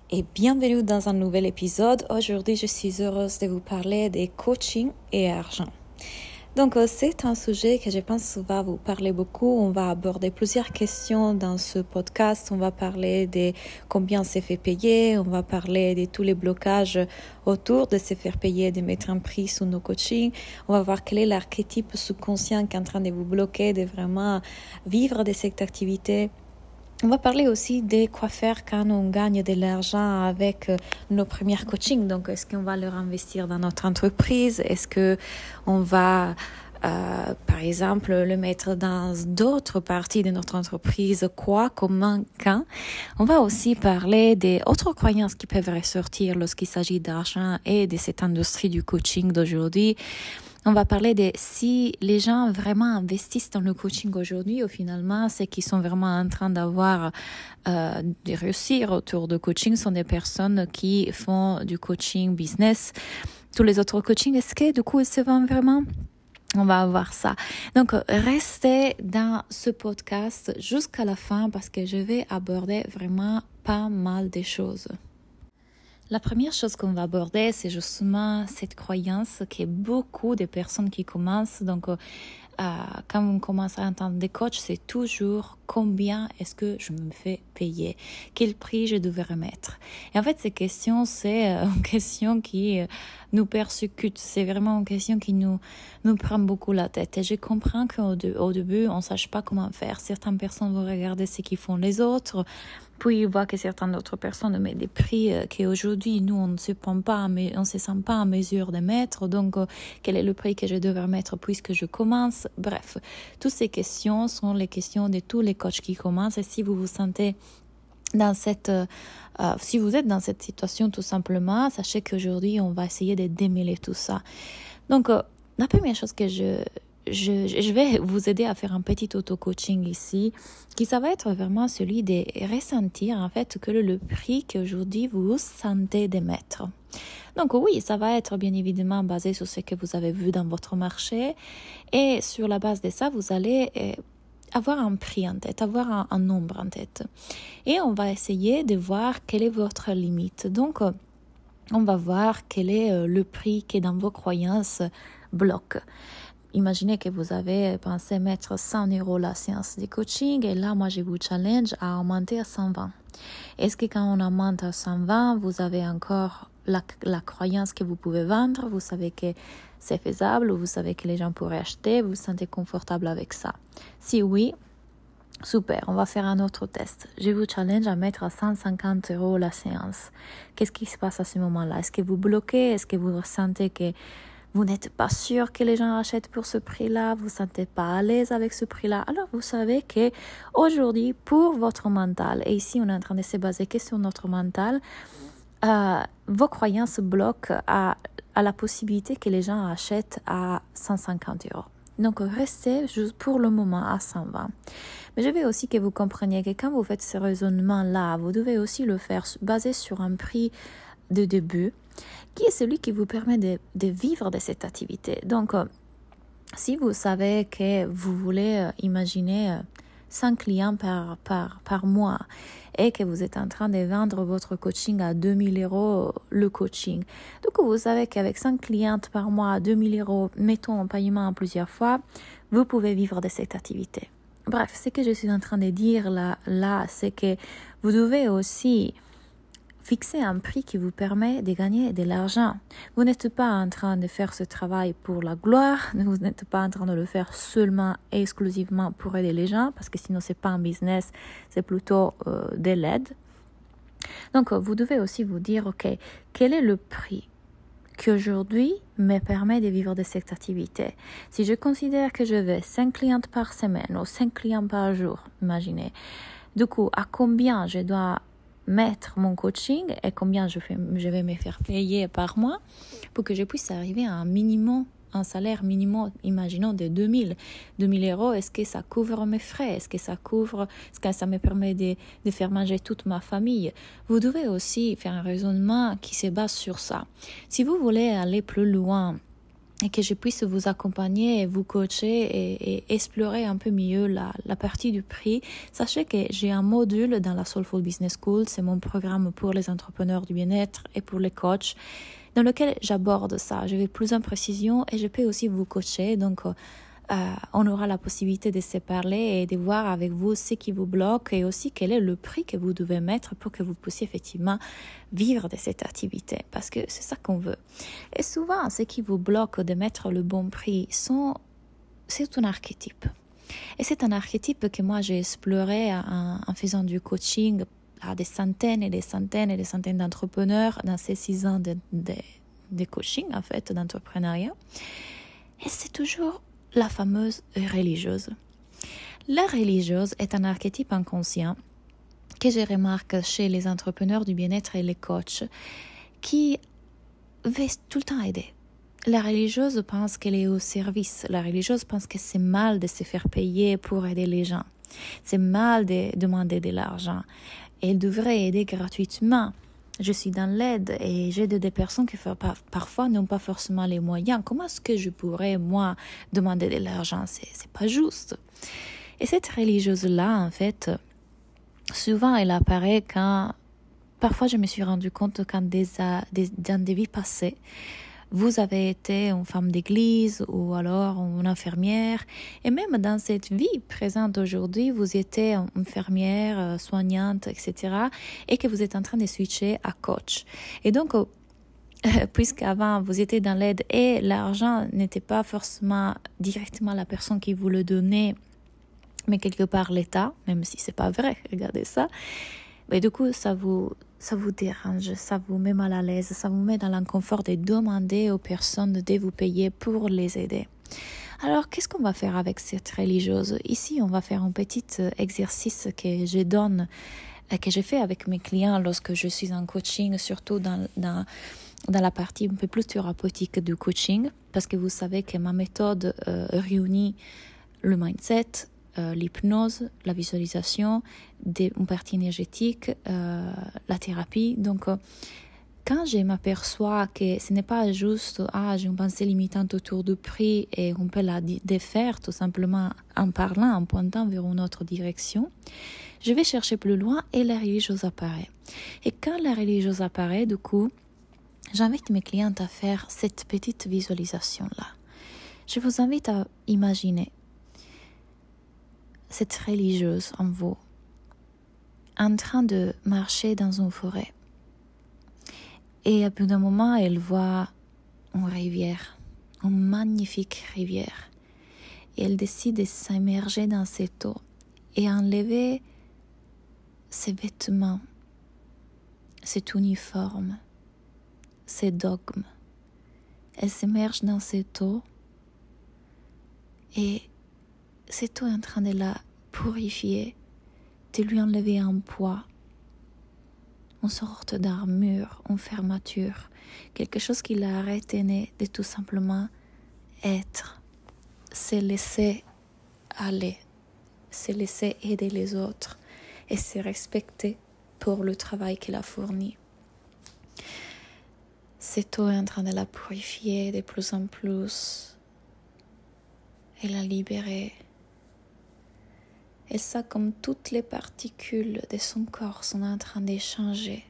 Et bienvenue dans un nouvel épisode. Aujourd'hui, je suis heureuse de vous parler des coaching et argent. Donc, c'est un sujet que je pense va vous parler beaucoup. On va aborder plusieurs questions dans ce podcast. On va parler de combien c'est fait payer. On va parler de tous les blocages autour de se faire payer, de mettre un prix sur nos coachings. On va voir quel est l'archétype subconscient qui est en train de vous bloquer, de vraiment vivre de cette activité. On va parler aussi de quoi faire quand on gagne de l'argent avec nos premiers coachings. Donc, est-ce qu'on va leur investir dans notre entreprise? Est-ce qu'on va, par exemple, le mettre dans d'autres parties de notre entreprise? Quoi, comment, quand? On va aussi parler des autres croyances qui peuvent ressortir lorsqu'il s'agit d'argent et de cette industrie du coaching d'aujourd'hui. On va parler de si les gens vraiment investissent dans le coaching aujourd'hui ou finalement, c'est qu'ils sont vraiment en train d'avoir de réussir autour de coaching sont des personnes qui font du coaching business. Tous les autres coachings, est-ce que du coup, ils se vendent vraiment? On va voir ça. Donc, restez dans ce podcast jusqu'à la fin parce que je vais aborder vraiment pas mal de choses. La première chose qu'on va aborder, c'est justement cette croyance que beaucoup de personnes qui commencent, donc quand on commence à entendre des coachs, c'est toujours combien est-ce que je me fais payer, quel prix je devrais mettre. Et en fait, ces questions, c'est une question qui nous persécute, c'est vraiment une question qui nous prend beaucoup la tête. Et je comprends qu'au début, on ne sache pas comment faire. Certaines personnes vont regarder ce qu'ils font les autres, puis ils voient que certaines autres personnes mettent des prix qu'aujourd'hui, nous, on ne se prend pas, mais on se sent pas en mesure de mettre. Donc, quel est le prix que je devrais mettre puisque je commence? Bref, toutes ces questions sont les questions de tous les coachs qui commencent. Et si vous vous sentez dans si vous êtes dans cette situation, tout simplement, sachez qu'aujourd'hui, on va essayer de démêler tout ça. Donc, la première chose que je vais vous aider à faire un petit auto-coaching ici, qui ça va être vraiment celui de ressentir en fait que le prix qu'aujourd'hui vous sentez d'émettre. Donc oui, ça va être bien évidemment basé sur ce que vous avez vu dans votre marché et sur la base de ça, vous allez avoir un prix en tête, avoir un nombre en tête. Et on va essayer de voir quelle est votre limite. Donc, on va voir quel est le prix qui dans vos croyances bloque. Imaginez que vous avez pensé mettre 100 € la séance de coaching et là, moi, je vous challenge à augmenter à 120. Est-ce que quand on augmente à 120, vous avez encore la croyance que vous pouvez vendre, vous savez que c'est faisable, vous savez que les gens pourraient acheter, vous vous sentez confortable avec ça? Si oui, super, on va faire un autre test. Je vous challenge à mettre à 150 € la séance. Qu'est-ce qui se passe à ce moment-là? Est-ce que vous bloquez? Est-ce que vous ressentez que vous n'êtes pas sûr que les gens achètent pour ce prix-là? Vous ne vous sentez pas à l'aise avec ce prix-là? Alors, vous savez que aujourd'hui, pour votre mental, et ici, on est en train de se baser que sur notre mental, vos croyances bloquent à la possibilité que les gens achètent à 150 €. Donc, restez juste pour le moment à 120. Mais je veux aussi que vous compreniez que quand vous faites ce raisonnement-là, vous devez aussi le faire basé sur un prix de début, qui est celui qui vous permet de vivre de cette activité. Donc, si vous savez que vous voulez imaginer 100 clients par mois et que vous êtes en train de vendre votre coaching à 2000 € le coaching. Donc, vous savez qu'avec 100 clientes par mois à 2000 €, mettons en paiement en plusieurs fois, vous pouvez vivre de cette activité. Bref, ce que je suis en train de dire là, c'est que vous devez aussi fixer un prix qui vous permet de gagner de l'argent. Vous n'êtes pas en train de faire ce travail pour la gloire, vous n'êtes pas en train de le faire seulement et exclusivement pour aider les gens, parce que sinon c'est pas un business, c'est plutôt de l'aide. Donc vous devez aussi vous dire, ok, quel est le prix qui aujourd'hui me permet de vivre de cette activité? Si je considère que je veux 5 clientes par semaine ou 5 clients par jour, imaginez, du coup, à combien je dois mettre mon coaching et combien je vais me faire payer par mois pour que je puisse arriver à un salaire minimum, imaginons de 2000 €. Est-ce que ça couvre mes frais? Est-ce que ça me permet de faire manger toute ma famille? Vous devez aussi faire un raisonnement qui se base sur ça. Si vous voulez aller plus loin et que je puisse vous accompagner et vous coacher et explorer un peu mieux la partie du prix. Sachez que j'ai un module dans la Soulful Business School, c'est mon programme pour les entrepreneurs du bien-être et pour les coachs, dans lequel j'aborde ça. Je vais plus en précision et je peux aussi vous coacher. Donc, on aura la possibilité de se parler et de voir avec vous ce qui vous bloque et aussi quel est le prix que vous devez mettre pour que vous puissiez effectivement vivre de cette activité, parce que c'est ça qu'on veut. Et souvent, ce qui vous bloque de mettre le bon prix, c'est un archétype. Et c'est un archétype que moi j'ai exploré en faisant du coaching à des centaines et des centaines et des centaines d'entrepreneurs dans ces 6 ans de coaching, en fait, d'entrepreneuriat. Et c'est toujours la fameuse religieuse. La religieuse est un archétype inconscient que je remarque chez les entrepreneurs du bien-être et les coachs qui veulent tout le temps aider. La religieuse pense qu'elle est au service. La religieuse pense que c'est mal de se faire payer pour aider les gens. C'est mal de demander de l'argent. Elle devrait aider gratuitement. Je suis dans l'aide et j'aide des personnes qui parfois n'ont pas forcément les moyens. Comment est-ce que je pourrais, moi, demander de l'argent? C'est pas juste. Et cette religieuse-là, en fait, souvent elle apparaît quand... Parfois, je me suis rendu compte quand dans des vies passées, vous avez été une femme d'église ou alors une infirmière. Et même dans cette vie présente aujourd'hui, vous étiez infirmière, soignante, etc. Et que vous êtes en train de switcher à coach. Et donc, puisqu'avant vous étiez dans l'aide et l'argent n'était pas forcément directement la personne qui vous le donnait, mais quelque part l'État, même si c'est pas vrai, regardez ça. Mais du coup, ça vous dérange, ça vous met mal à l'aise, ça vous met dans l'inconfort de demander aux personnes de vous payer pour les aider. Alors, qu'est-ce qu'on va faire avec cette religieuse? Ici, on va faire un petit exercice que je fais avec mes clients lorsque je suis en coaching, surtout dans la partie un peu plus thérapeutique du coaching, parce que vous savez que ma méthode réunit le mindset, l'hypnose, la visualisation, une partie énergétique, la thérapie. Donc, quand je m'aperçois que ce n'est pas juste j'ai une pensée limitante autour du prix et on peut la défaire tout simplement en parlant, en pointant vers une autre direction, je vais chercher plus loin et la religieuse apparaît. Et quand la religieuse apparaît, du coup, j'invite mes clientes à faire cette petite visualisation-là. Je vous invite à imaginer cette religieuse en vous, en train de marcher dans une forêt. Et à bout d'un moment, elle voit une rivière, une magnifique rivière. Et elle décide de s'immerger dans cette eau et enlever ses vêtements, cet uniforme, ses dogmes. Elle s'immerge dans cette eau et cette eau est en train de la purifier, de lui enlever un poids, une sorte d'armure, une fermeture, quelque chose qui l'a retenu de tout simplement être, se laisser aller, se laisser aider les autres et se respecter pour le travail qu'il a fourni. Cette eau est en train de la purifier de plus en plus et la libérer. Et ça, comme toutes les particules de son corps sont en train d'échanger.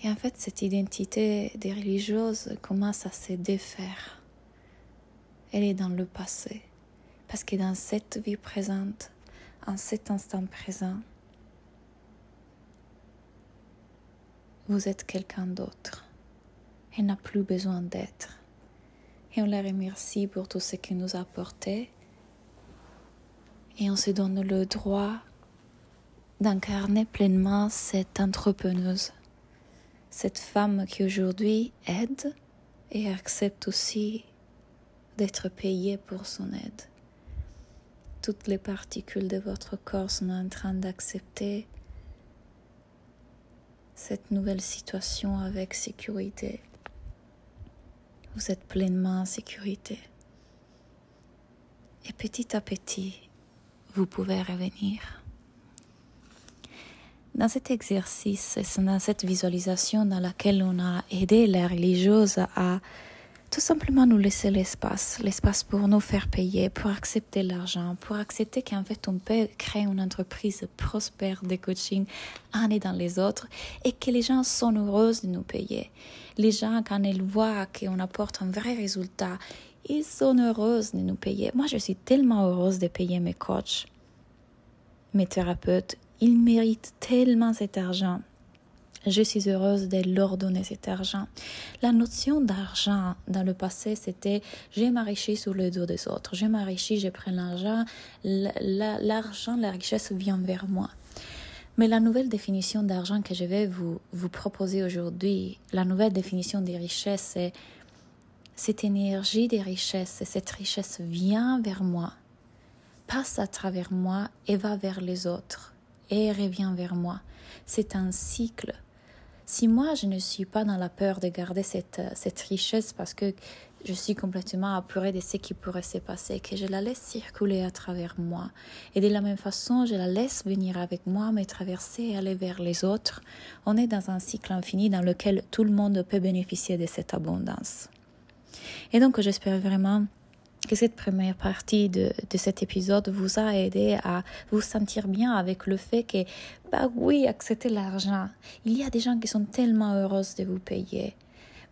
Et en fait, cette identité des religieuses commence à se défaire. Elle est dans le passé. Parce que dans cette vie présente, en cet instant présent, vous êtes quelqu'un d'autre. Elle n'a plus besoin d'être. Et on la remercie pour tout ce qu'elle nous a apporté. Et on se donne le droit d'incarner pleinement cette entrepreneuse, cette femme qui aujourd'hui aide et accepte aussi d'être payée pour son aide. Toutes les particules de votre corps sont en train d'accepter cette nouvelle situation avec sécurité. Vous êtes pleinement en sécurité. Et petit à petit, vous pouvez revenir. Dans cet exercice, dans cette visualisation dans laquelle on a aidé la religieuse à Tout simplement nous laisser l'espace pour nous faire payer, pour accepter l'argent, pour accepter qu'en fait on peut créer une entreprise prospère de coaching un dans les autres et que les gens sont heureux de nous payer. Les gens, quand ils voient qu'on apporte un vrai résultat, ils sont heureux de nous payer. Moi, je suis tellement heureuse de payer mes coachs, mes thérapeutes. Ils méritent tellement cet argent. Je suis heureuse de leur donner cet argent. La notion d'argent dans le passé, c'était « j'ai m'enrichi sur le dos des autres ». Je m'enrichis, je prends l'argent, l'argent, la richesse vient vers moi. Mais la nouvelle définition d'argent que je vais vous proposer aujourd'hui, la nouvelle définition des richesses, c'est cette énergie des richesses, cette richesse vient vers moi, passe à travers moi et va vers les autres et revient vers moi. C'est un cycle. Si moi, je ne suis pas dans la peur de garder cette richesse parce que je suis complètement apeurée de ce qui pourrait se passer, que je la laisse circuler à travers moi. Et de la même façon, je la laisse venir avec moi, me traverser et aller vers les autres. On est dans un cycle infini dans lequel tout le monde peut bénéficier de cette abondance. Et donc, j'espère vraiment que cette première partie de cet épisode vous a aidé à vous sentir bien avec le fait que, oui, acceptez l'argent. Il y a des gens qui sont tellement heureuses de vous payer.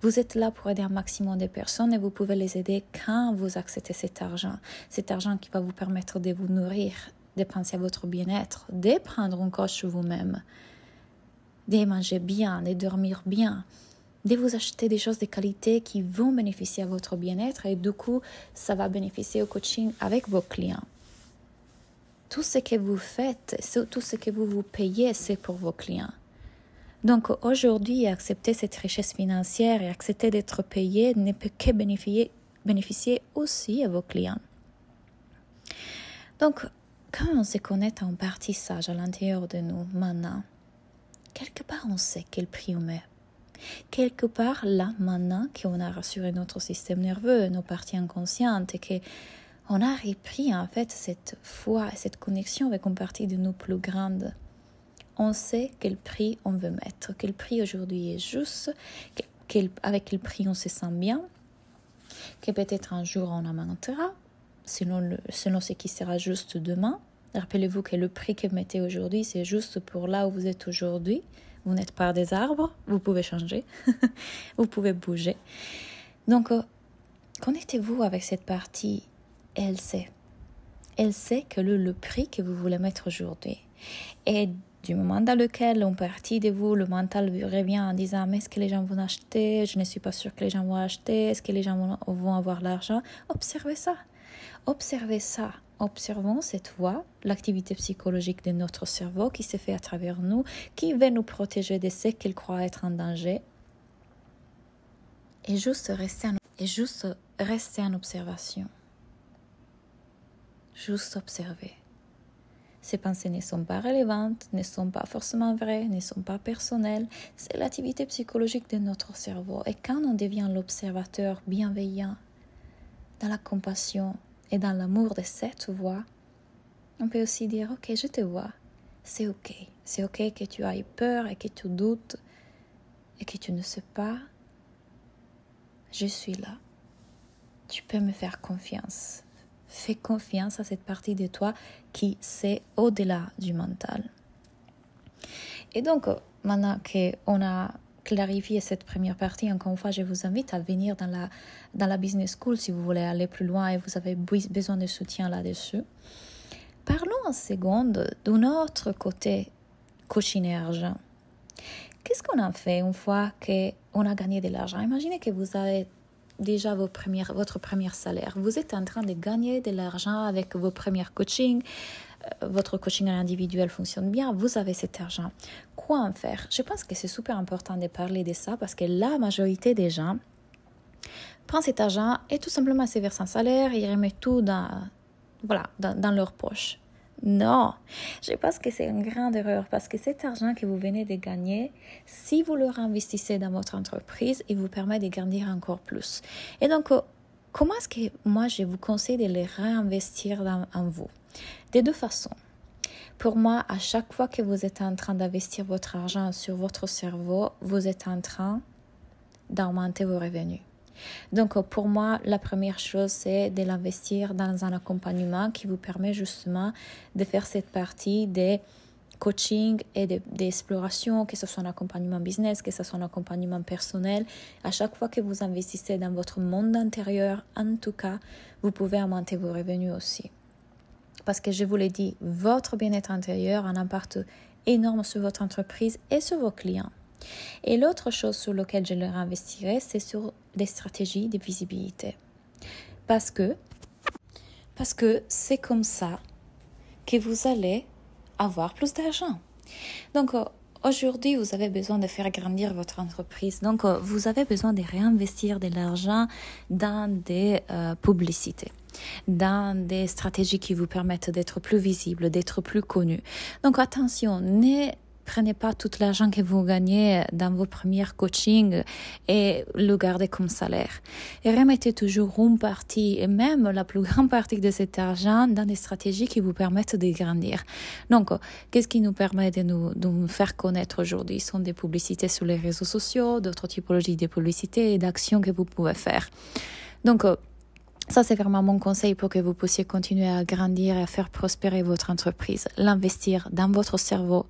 Vous êtes là pour aider un maximum de personnes et vous pouvez les aider quand vous acceptez cet argent. Cet argent qui va vous permettre de vous nourrir, de penser à votre bien-être, de prendre un coach vous-même, de manger bien, de dormir bien, de vous acheter des choses de qualité qui vont bénéficier à votre bien-être et du coup, ça va bénéficier au coaching avec vos clients. Tout ce que vous faites, tout ce que vous payez, c'est pour vos clients. Donc aujourd'hui, accepter cette richesse financière et accepter d'être payé ne peut que bénéficier aussi à vos clients. Donc, quand on se connecte à une partie sage à l'intérieur de nous maintenant, quelque part on sait quel prix on met. Quelque part, là, maintenant qu'on a rassuré notre système nerveux, nos parties inconscientes, et qu'on a repris, en fait, cette foi et cette connexion avec une partie de nous plus grande, on sait quel prix on veut mettre, quel prix aujourd'hui est juste, avec quel prix on se sent bien, que peut-être un jour on augmentera, selon ce qui sera juste demain. Rappelez-vous que le prix que vous mettez aujourd'hui, c'est juste pour là où vous êtes aujourd'hui. Vous n'êtes pas des arbres, vous pouvez changer, vous pouvez bouger. Donc, connectez-vous avec cette partie, elle sait. Elle sait que le prix que vous voulez mettre aujourd'hui. Et du moment dans lequel une partie de vous, le mental revient en disant « Mais est-ce que les gens vont acheter? Je ne suis pas sûre que les gens vont acheter. Est-ce que les gens vont avoir l'argent? » Observez ça. Observez ça. Observons cette voie, l'activité psychologique de notre cerveau qui se fait à travers nous, qui va nous protéger de ce qu'il croit être en danger. Et juste rester en observation. Juste observer. Ces pensées ne sont pas relevantes, ne sont pas forcément vraies, ne sont pas personnelles. C'est l'activité psychologique de notre cerveau. Et quand on devient l'observateur bienveillant, dans la compassion, et dans l'amour de cette voix, on peut aussi dire « Ok, je te vois, c'est ok. C'est ok que tu aies peur et que tu doutes et que tu ne sais pas. Je suis là. Tu peux me faire confiance. Fais confiance à cette partie de toi qui sait au-delà du mental. » Et donc, maintenant qu'on a clarifié cette première partie, encore une fois, je vous invite à venir dans la Business School si vous voulez aller plus loin et vous avez besoin de soutien là-dessus. Parlons en seconde d'un autre côté coaching et argent. Qu'est-ce qu'on a fait une fois qu'on a gagné de l'argent? Imaginez que vous avez déjà votre premier salaire. Vous êtes en train de gagner de l'argent avec vos premiers coachings. Votre coaching individuel fonctionne bien, vous avez cet argent. Quoi en faire? Je pense que c'est super important de parler de ça parce que la majorité des gens prennent cet argent et tout simplement se versent un salaire et ils remettent tout dans leur poche. Non, je pense que c'est une grande erreur parce que cet argent que vous venez de gagner, si vous le réinvestissez dans votre entreprise, il vous permet de gagner encore plus. Et donc, comment est-ce que moi je vous conseille de les réinvestir en vous? De deux façons. Pour moi, à chaque fois que vous êtes en train d'investir votre argent sur votre cerveau, vous êtes en train d'augmenter vos revenus. Donc, pour moi, la première chose, c'est de l'investir dans un accompagnement qui vous permet justement de faire cette partie des coaching et d'exploration, que ce soit un accompagnement business, que ce soit un accompagnement personnel. À chaque fois que vous investissez dans votre monde intérieur, en tout cas, vous pouvez augmenter vos revenus aussi. Parce que je vous l'ai dit, votre bien-être intérieur en impacte énorme sur votre entreprise et sur vos clients. Et l'autre chose sur laquelle je leur investirai, c'est sur des stratégies de visibilité. Parce que c'est comme ça que vous allez avoir plus d'argent. Donc, aujourd'hui, vous avez besoin de faire grandir votre entreprise. Donc, vous avez besoin de réinvestir de l'argent dans des publicités, dans des stratégies qui vous permettent d'être plus visible, d'être plus connu. Donc, attention, ne prenez pas tout l'argent que vous gagnez dans vos premiers coachings et le gardez comme salaire. Et remettez toujours une partie, et même la plus grande partie de cet argent dans des stratégies qui vous permettent de grandir. Donc, qu'est-ce qui nous permet de nous faire connaître aujourd'hui? Ce sont des publicités sur les réseaux sociaux, d'autres typologies de publicités et d'actions que vous pouvez faire. Donc, ça, c'est vraiment mon conseil pour que vous puissiez continuer à grandir et à faire prospérer votre entreprise. L'investir dans votre cerveau,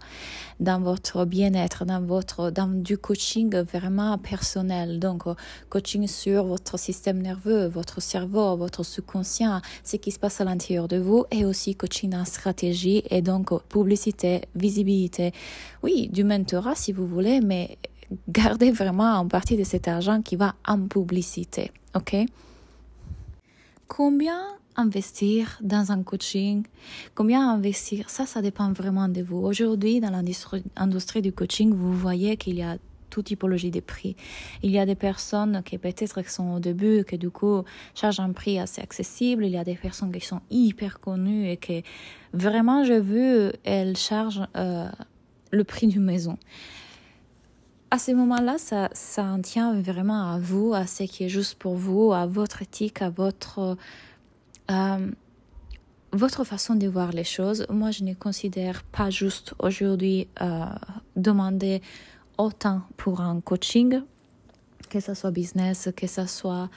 dans votre bien-être, dans du coaching vraiment personnel. Donc, coaching sur votre système nerveux, votre cerveau, votre subconscient, ce qui se passe à l'intérieur de vous, et aussi coaching en stratégie et donc publicité, visibilité. Oui, du mentorat si vous voulez, mais gardez vraiment en partie de cet argent qui va en publicité. OK? Combien investir dans un coaching? Combien investir? Ça dépend vraiment de vous. Aujourd'hui, dans l'industrie du coaching, vous voyez qu'il y a toute typologie de prix. Il y a des personnes qui peut-être sont au début, qui du coup chargent un prix assez accessible. Il y a des personnes qui sont hyper connues et qui vraiment, j'ai vu, elles chargent le prix d'une maison. À ce moment-là, ça en tient vraiment à vous, à ce qui est juste pour vous, à votre éthique, à votre façon de voir les choses. Moi, je ne considère pas juste aujourd'hui demander autant pour un coaching, que ce soit business, que ce soit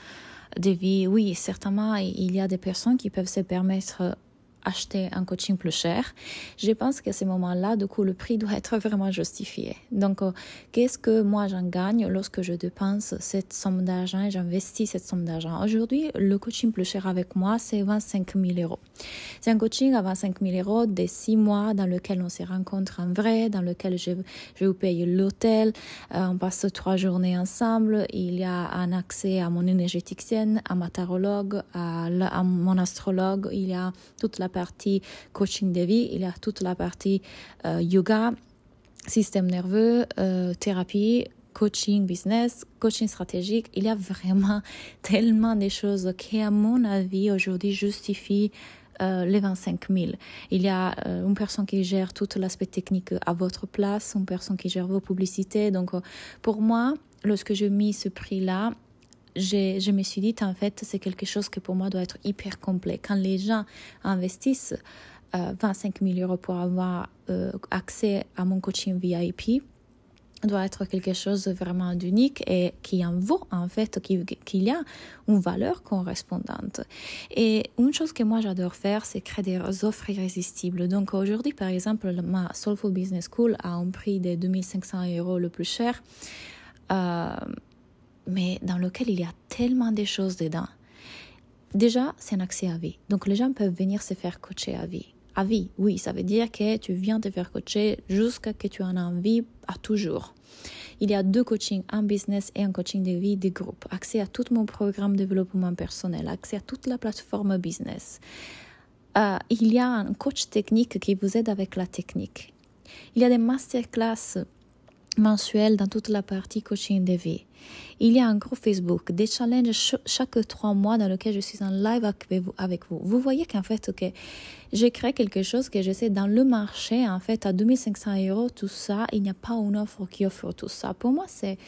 de vie. Oui, certainement, il y a des personnes qui peuvent se permettre acheter un coaching plus cher. Je pense qu'à ce moment-là, du coup, le prix doit être vraiment justifié. Donc, qu'est-ce que moi j'en gagne lorsque je dépense cette somme d'argent et j'investis cette somme d'argent? Aujourd'hui, le coaching plus cher avec moi, c'est 25 000 euros. C'est un coaching à 25 000 euros de 6 mois dans lequel on se rencontre en vrai, dans lequel je vais vous payer l'hôtel, on passe 3 journées ensemble, il y a un accès à mon énergéticienne, à ma tarologue, à mon astrologue, il y a toute la partie coaching de vie, il y a toute la partie yoga, système nerveux, thérapie, coaching business, coaching stratégique. Il y a vraiment tellement de choses qui, à mon avis, aujourd'hui justifient les 25 000. Il y a une personne qui gère tout l'aspect technique à votre place, une personne qui gère vos publicités. Donc, pour moi, lorsque j'ai mis ce prix-là, je me suis dit, en fait, c'est quelque chose qui pour moi doit être hyper complet. Quand les gens investissent 25 000 euros pour avoir accès à mon coaching VIP, doit être quelque chose de vraiment d'unique et qui en vaut, en fait, qu'il y a une valeur correspondante. Et une chose que moi j'adore faire, c'est créer des offres irrésistibles. Donc aujourd'hui, par exemple, ma Soulful Business School a un prix de 2500 euros le plus cher, mais dans lequel il y a tellement de choses dedans. Déjà, c'est un accès à vie. Donc, les gens peuvent venir se faire coacher à vie. À vie, oui, ça veut dire que tu viens te faire coacher jusqu'à que tu en as envie à toujours. Il y a 2 coachings, un business et un coaching de vie de groupe. Accès à tout mon programme de développement personnel, accès à toute la plateforme business. Il y a un coach technique qui vous aide avec la technique. Il y a des masterclass mensuel dans toute la partie coaching de vie. Il y a un groupe Facebook, des challenges chaque 3 mois dans lequel je suis en live avec vous. Vous voyez qu'en fait, j'ai créé quelque chose que je sais dans le marché, en fait, à 2500 euros, tout ça, il n'y a pas une offre qui offre tout ça. Pour moi, c'est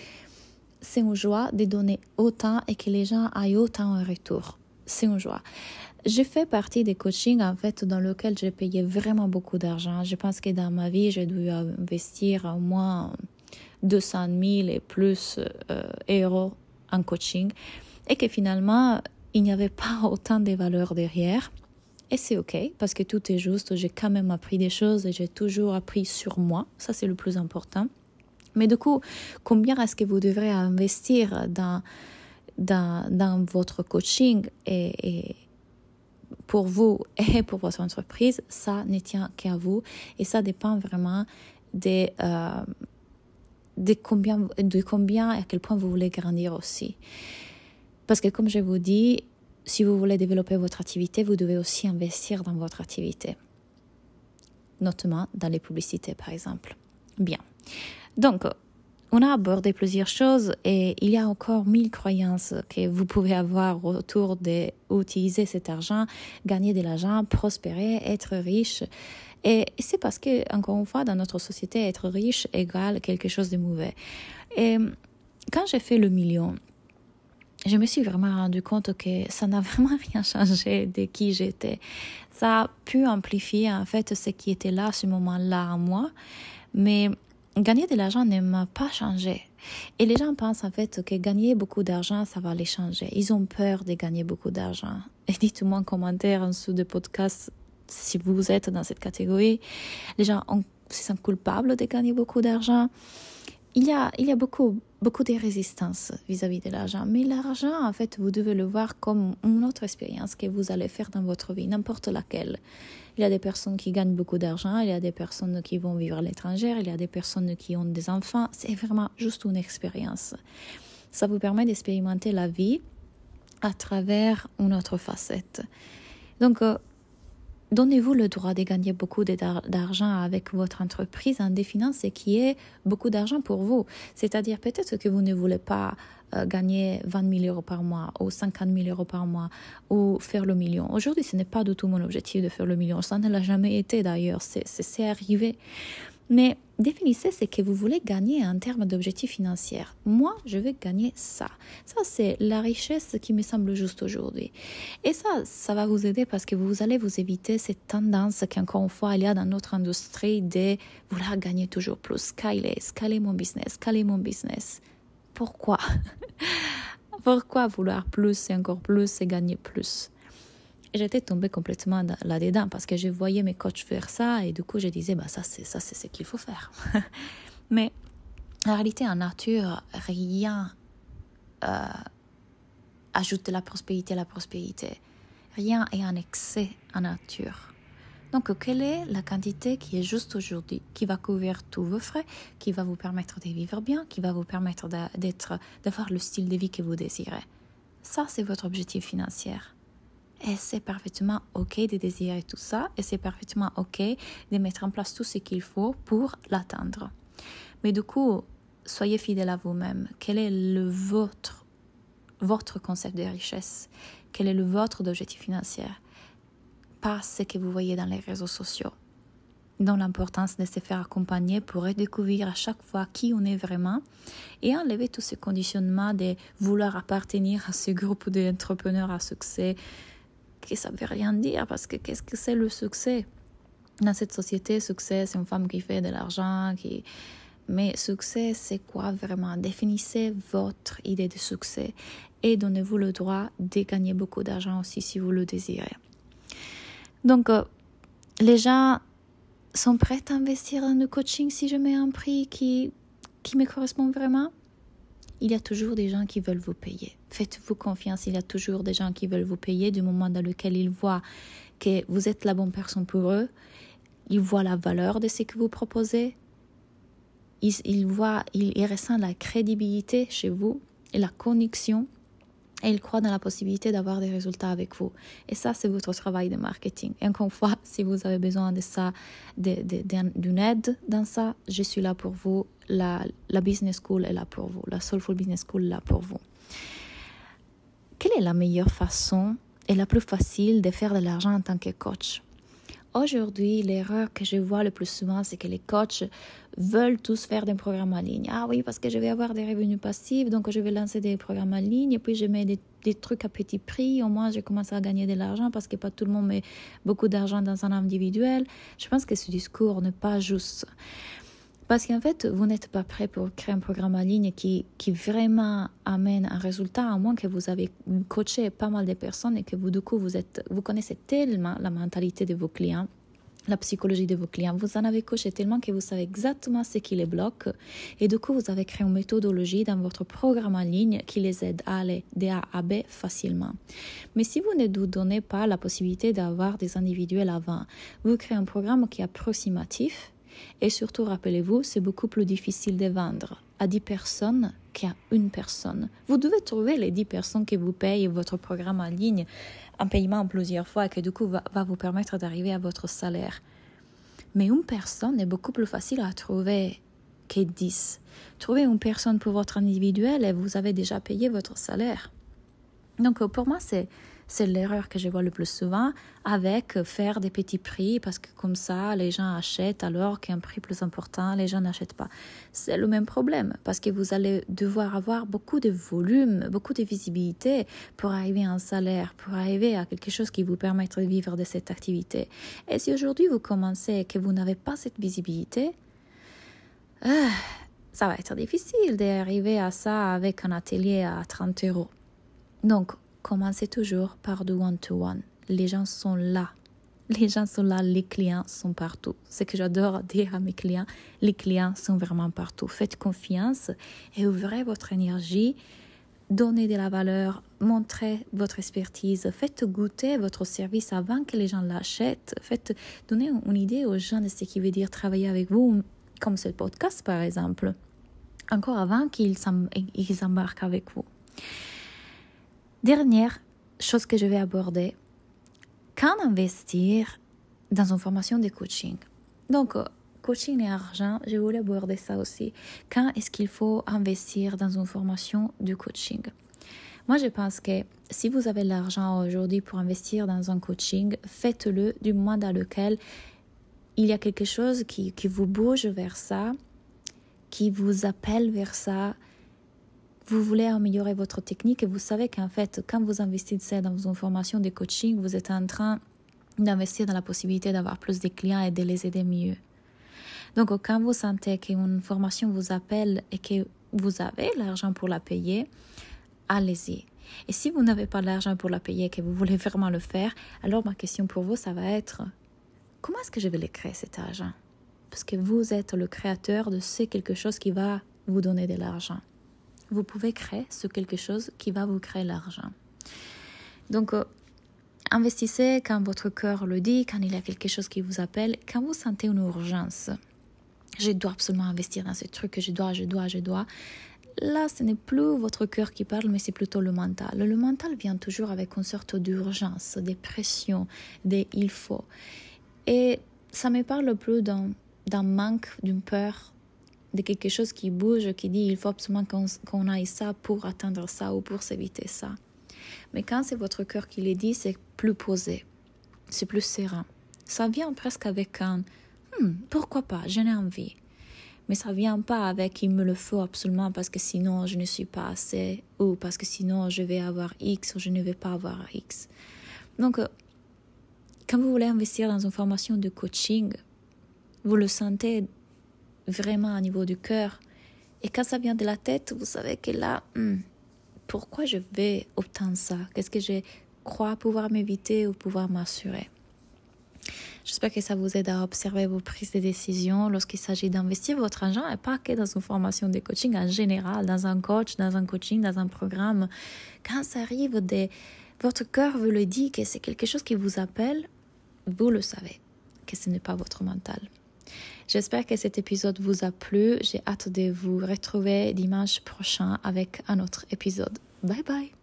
une joie de donner autant et que les gens aient autant en retour. C'est une joie. J'ai fait partie des coachings, en fait, dans lesquels j'ai payé vraiment beaucoup d'argent. Je pense que dans ma vie, j'ai dû investir au moins 200 000 et plus euros en coaching. et que finalement, il n'y avait pas autant de valeur derrière. Et c'est OK, parce que tout est juste. J'ai quand même appris des choses et j'ai toujours appris sur moi. Ça, c'est le plus important. Mais du coup, combien est-ce que vous devrez investir dans votre coaching et pour vous et pour votre entreprise, ça ne tient qu'à vous. Et ça dépend vraiment de combien et à quel point vous voulez grandir aussi. Parce que comme je vous dis, si vous voulez développer votre activité, vous devez aussi investir dans votre activité. Notamment dans les publicités, par exemple. Bien. Donc, on a abordé plusieurs choses et il y a encore 1000 croyances que vous pouvez avoir autour d'utiliser cet argent, gagner de l'argent, prospérer, être riche. Et c'est parce que, encore une fois, dans notre société, être riche égale quelque chose de mauvais. Et quand j'ai fait le million, je me suis vraiment rendu compte que ça n'a vraiment rien changé de qui j'étais. Ça a pu amplifier en fait ce qui était là à ce moment-là en moi, mais gagner de l'argent ne m'a pas changé. Et les gens pensent en fait que gagner beaucoup d'argent, ça va les changer. Ils ont peur de gagner beaucoup d'argent. Et dites-moi en commentaire en dessous de podcast si vous êtes dans cette catégorie. Les gens se sentent coupables de gagner beaucoup d'argent. Il y a beaucoup de résistance vis-à-vis de l'argent. Mais l'argent, en fait, vous devez le voir comme une autre expérience que vous allez faire dans votre vie, n'importe laquelle. Il y a des personnes qui gagnent beaucoup d'argent, il y a des personnes qui vont vivre à l'étranger, il y a des personnes qui ont des enfants. C'est vraiment juste une expérience. Ça vous permet d'expérimenter la vie à travers une autre facette. Donc, donnez-vous le droit de gagner beaucoup d'argent avec votre entreprise en définissant ce qui est beaucoup d'argent pour vous. C'est-à-dire peut-être que vous ne voulez pas gagner 20 000 euros par mois ou 50 000 euros par mois ou faire le million. Aujourd'hui, ce n'est pas du tout mon objectif de faire le million. Ça ne l'a jamais été d'ailleurs. C'est arrivé. Mais définissez ce que vous voulez gagner en termes d'objectifs financiers. Moi, je veux gagner ça. Ça, c'est la richesse qui me semble juste aujourd'hui. Et ça va vous aider parce que vous allez vous éviter cette tendance qu'encore une fois, il y a dans notre industrie de vouloir gagner toujours plus. Scaler mon business. Pourquoi? Pourquoi vouloir plus et encore plus et gagner plus? J'étais tombée complètement là-dedans parce que je voyais mes coachs faire ça et du coup je disais ça c'est ce qu'il faut faire. Mais en réalité en nature rien ajoute de la prospérité à la prospérité. Rien est en excès en nature. Donc quelle est la quantité qui est juste aujourd'hui, qui va couvrir tous vos frais, qui va vous permettre de vivre bien, qui va vous permettre d'avoir le style de vie que vous désirez. Ça c'est votre objectif financier. Et c'est parfaitement OK de désirer tout ça et c'est parfaitement OK de mettre en place tout ce qu'il faut pour l'atteindre. Mais du coup, soyez fidèle à vous-même. Quel est votre concept de richesse? Quel est le vôtre d'objectif financier? Pas ce que vous voyez dans les réseaux sociaux. Dont l'importance de se faire accompagner pour redécouvrir à chaque fois qui on est vraiment et enlever tout ce conditionnement de vouloir appartenir à ce groupe d'entrepreneurs à succès que ça ne veut rien dire parce que qu'est-ce que c'est le succès? Dans cette société, succès, c'est une femme qui fait de l'argent, mais succès, c'est quoi vraiment? Définissez votre idée de succès et donnez-vous le droit de gagner beaucoup d'argent aussi si vous le désirez. Donc, les gens sont prêts à investir dans le coaching si je mets un prix qui me correspond vraiment? Il y a toujours des gens qui veulent vous payer. Faites-vous confiance, il y a toujours des gens qui veulent vous payer du moment dans lequel ils voient que vous êtes la bonne personne pour eux. Ils voient la valeur de ce que vous proposez. Ils ressentent la crédibilité chez vous et la connexion. Et ils croient dans la possibilité d'avoir des résultats avec vous. Et ça, c'est votre travail de marketing. Et encore une fois, si vous avez besoin de ça, d'une aide dans ça, je suis là pour vous. La Business School est là pour vous. La Soulful Business School est là pour vous. Quelle est la meilleure façon et la plus facile de faire de l'argent en tant que coach? Aujourd'hui, l'erreur que je vois le plus souvent, c'est que les coachs veulent tous faire des programmes en ligne. Ah oui, parce que je vais avoir des revenus passifs, donc je vais lancer des programmes en ligne et puis je mets des trucs à petit prix. Au moins, je commence à gagner de l'argent parce que pas tout le monde met beaucoup d'argent dans un individuel. Je pense que ce discours n'est pas juste. Parce qu'en fait, vous n'êtes pas prêt pour créer un programme en ligne qui vraiment amène un résultat, à moins que vous avez coaché pas mal de personnes et que vous, du coup, vous connaissez tellement la mentalité de vos clients, la psychologie de vos clients. Vous en avez coaché tellement que vous savez exactement ce qui les bloque. Et du coup, vous avez créé une méthodologie dans votre programme en ligne qui les aide à aller d'A à B facilement. Mais si vous ne vous donnez pas la possibilité d'avoir des individuels avant, vous créez un programme qui est approximatif. Et surtout, rappelez-vous, c'est beaucoup plus difficile de vendre à 10 personnes qu'à une personne. Vous devez trouver les 10 personnes qui vous payent votre programme en ligne en paiement plusieurs fois et qui du coup va vous permettre d'arriver à votre salaire. Mais une personne est beaucoup plus facile à trouver que 10. Trouvez une personne pour votre individuel et vous avez déjà payé votre salaire. Donc pour moi, c'est l'erreur que je vois le plus souvent avec faire des petits prix parce que comme ça, les gens achètent alors qu'un prix plus important, les gens n'achètent pas. C'est le même problème parce que vous allez devoir avoir beaucoup de volume, beaucoup de visibilité pour arriver à un salaire, pour arriver à quelque chose qui vous permettra de vivre de cette activité. Et si aujourd'hui vous commencez et que vous n'avez pas cette visibilité, ça va être difficile d'arriver à ça avec un atelier à 30 €. Donc, commencez toujours par du one-to-one. Les gens sont là. Les gens sont là, les clients sont partout. Ce que j'adore dire à mes clients, les clients sont vraiment partout. Faites confiance et ouvrez votre énergie. Donnez de la valeur, montrez votre expertise, faites goûter votre service avant que les gens l'achètent. Donnez une idée aux gens de ce qui veut dire travailler avec vous, comme ce podcast par exemple, encore avant qu'ils embarquent avec vous. Dernière chose que je vais aborder, quand investir dans une formation de coaching. Donc, coaching et argent, je voulais aborder ça aussi. Quand est-ce qu'il faut investir dans une formation de coaching? Moi, je pense que si vous avez l'argent aujourd'hui pour investir dans un coaching, faites-le du moment dans lequel il y a quelque chose qui vous bouge vers ça, qui vous appelle vers ça. Vous voulez améliorer votre technique et vous savez qu'en fait, quand vous investissez dans une formation de coaching, vous êtes en train d'investir dans la possibilité d'avoir plus de clients et de les aider mieux. Donc, quand vous sentez qu'une formation vous appelle et que vous avez l'argent pour la payer, allez-y. Et si vous n'avez pas l'argent pour la payer et que vous voulez vraiment le faire, alors ma question pour vous, ça va être comment est-ce que je vais le créer cet argent? Parce que vous êtes le créateur de ce quelque chose qui va vous donner de l'argent. Vous pouvez créer ce quelque chose qui va vous créer l'argent. Donc, investissez quand votre cœur le dit, quand il y a quelque chose qui vous appelle, quand vous sentez une urgence. Je dois absolument investir dans ce truc, je dois. Là, ce n'est plus votre cœur qui parle, mais c'est plutôt le mental. Le mental vient toujours avec une sorte d'urgence, des pressions, des « il faut ». Et ça me parle plus d'un manque, d'une peur, de quelque chose qui bouge, qui dit il faut absolument qu'on aille ça pour atteindre ça ou pour s'éviter ça. Mais quand c'est votre cœur qui le dit, c'est plus posé, c'est plus serein. Ça vient presque avec un pourquoi pas, j'en ai envie. Mais ça vient pas avec il me le faut absolument parce que sinon je ne suis pas assez ou parce que sinon je vais avoir X ou je ne vais pas avoir X. Donc, quand vous voulez investir dans une formation de coaching, vous le sentez vraiment au niveau du cœur. Et quand ça vient de la tête, vous savez que là, pourquoi je vais obtenir ça? Qu'est-ce que je crois pouvoir m'éviter ou pouvoir m'assurer? J'espère que ça vous aide à observer vos prises de décision lorsqu'il s'agit d'investir votre argent et pas que dans une formation de coaching en général, dans un coach, dans un coaching, dans un programme. Quand ça arrive, votre cœur vous le dit que c'est quelque chose qui vous appelle, vous le savez, que ce n'est pas votre mental. J'espère que cet épisode vous a plu. J'ai hâte de vous retrouver dimanche prochain avec un autre épisode. Bye bye!